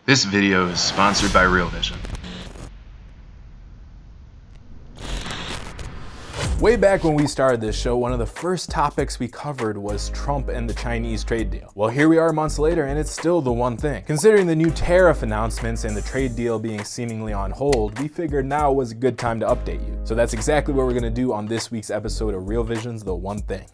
This video is sponsored by Real Vision. Way back when we started this show, one of the first topics we covered was Trump and the Chinese trade deal. Well, here we are months later and it's still the one thing. Considering the new tariff announcements and the trade deal being seemingly on hold, we figured now was a good time to update you. So that's exactly what we're gonna do on this week's episode of Real Vision's The One Thing.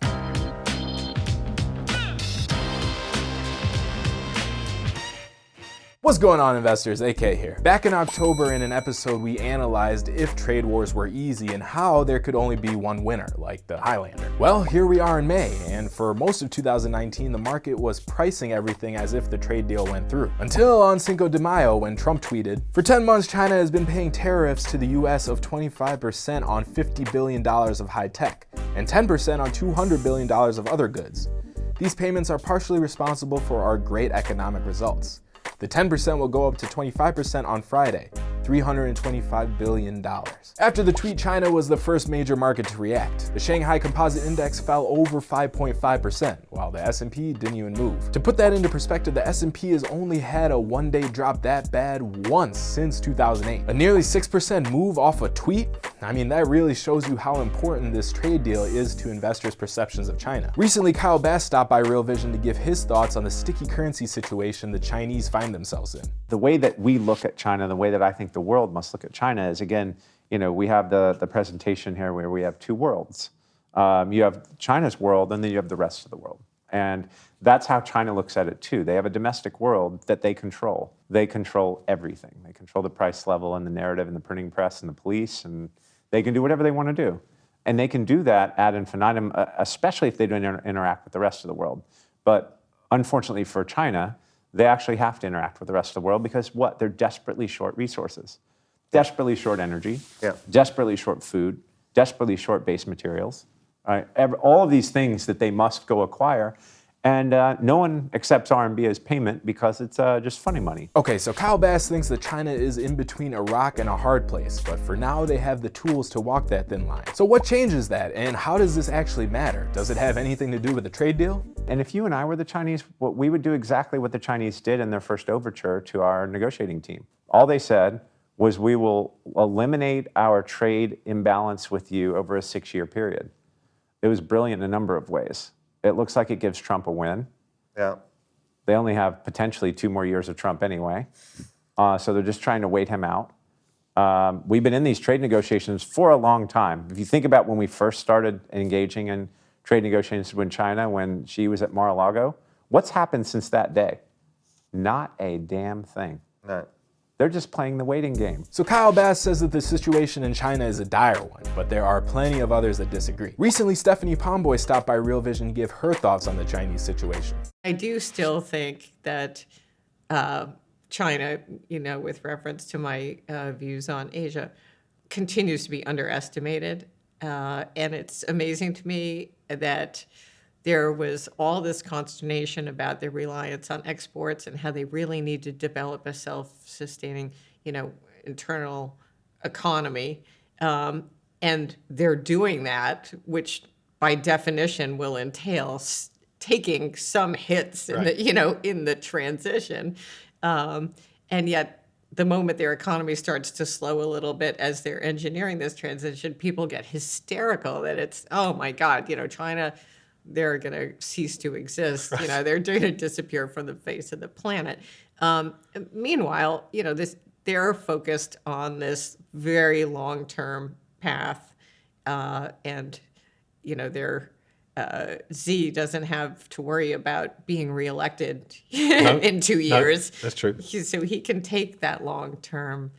What's going on, investors? AK here. Back in October in an episode we analyzed if trade wars were easy and how there could only be one winner, like the Highlander. Well, here we are in May, and for most of 2019 the market was pricing everything as if the trade deal went through. Until on Cinco de Mayo when Trump tweeted, "For 10 months China has been paying tariffs to the US of 25% on $50 billion of high tech and 10% on $200 billion of other goods. These payments are partially responsible for our great economic results. The 10% will go up to 25% on Friday, $325 billion. After the tweet, China was the first major market to react. The Shanghai Composite Index fell over 5.5%, while the S&P didn't even move. To put that into perspective, the S&P has only had a one-day drop that bad once since 2008. A nearly 6% move off a tweet? I mean, that really shows you how important this trade deal is to investors' perceptions of China. Recently, Kyle Bass stopped by Real Vision to give his thoughts on the sticky currency situation the Chinese find themselves in. The way that we look at China, the way that I think the world must look at China is, again, we have the presentation here where we have two worlds. You have China's world and then you have the rest of the world. And that's how China looks at it too. They have a domestic world that they control. They control everything. They control the price level and the narrative and the printing press and the police, and they can do whatever they want to do. And they can do that ad infinitum, especially if they don't interact with the rest of the world. But unfortunately for China, they actually have to interact with the rest of the world because what? They're desperately short resources, desperately short energy, desperately short food, desperately short base materials, right? All of these things that they must go acquire. And no one accepts RMB as payment because it's just funny money. Okay, so Kyle Bass thinks that China is in between a rock and a hard place, but for now they have the tools to walk that thin line. So what changes that, and how does this actually matter? Does it have anything to do with the trade deal? And if you and I were the Chinese, we would do exactly what the Chinese did in their first overture to our negotiating team. All they said was, we will eliminate our trade imbalance with you over a 6-year period. It was brilliant in a number of ways. It looks like it gives Trump a win. Yeah. They only have potentially 2 more years of Trump anyway. So they're just trying to wait him out. We've been in these trade negotiations for a long time. If you think about when we first started engaging in trade negotiations with China, when she was at Mar-a-Lago, what's happened since that day? Not a damn thing. No. They're just playing the waiting game. So Kyle Bass says that the situation in China is a dire one, but there are plenty of others that disagree. Recently, Stephanie Pomboy stopped by Real Vision to give her thoughts on the Chinese situation. I do still think that China, with reference to my views on Asia, continues to be underestimated. And it's amazing to me that there was all this consternation about their reliance on exports and how they really need to develop a self-sustaining, internal economy. And they're doing that, which by definition will entail taking some hits in the transition. And yet the moment their economy starts to slow a little bit as they're engineering this transition, people get hysterical that it's, oh my God, China, they're going to cease to exist. They're going to disappear from the face of the planet. Meanwhile, they're focused on this very long-term path, and their Xi doesn't have to worry about being reelected in 2 years. That's true. So he can take that long-term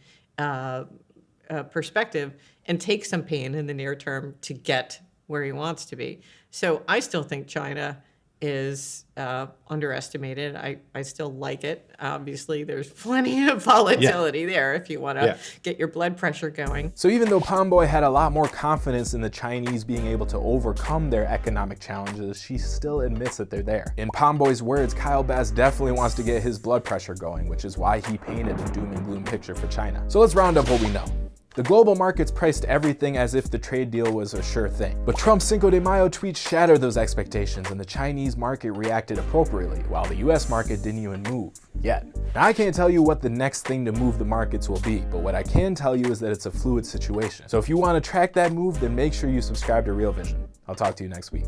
perspective and take some pain in the near term to get where he wants to be. So I still think China is underestimated. I still like it. Obviously, there's plenty of volatility there if you want to get your blood pressure going. So even though Pomboy had a lot more confidence in the Chinese being able to overcome their economic challenges, she still admits that they're there. In Pomboy's words, Kyle Bass definitely wants to get his blood pressure going, which is why he painted a doom and gloom picture for China. So let's round up what we know. The global markets priced everything as if the trade deal was a sure thing. But Trump's Cinco de Mayo tweet shattered those expectations, and the Chinese market reacted appropriately, while the US market didn't even move yet. Now, I can't tell you what the next thing to move the markets will be, but what I can tell you is that it's a fluid situation. So if you want to track that move, then make sure you subscribe to Real Vision. I'll talk to you next week.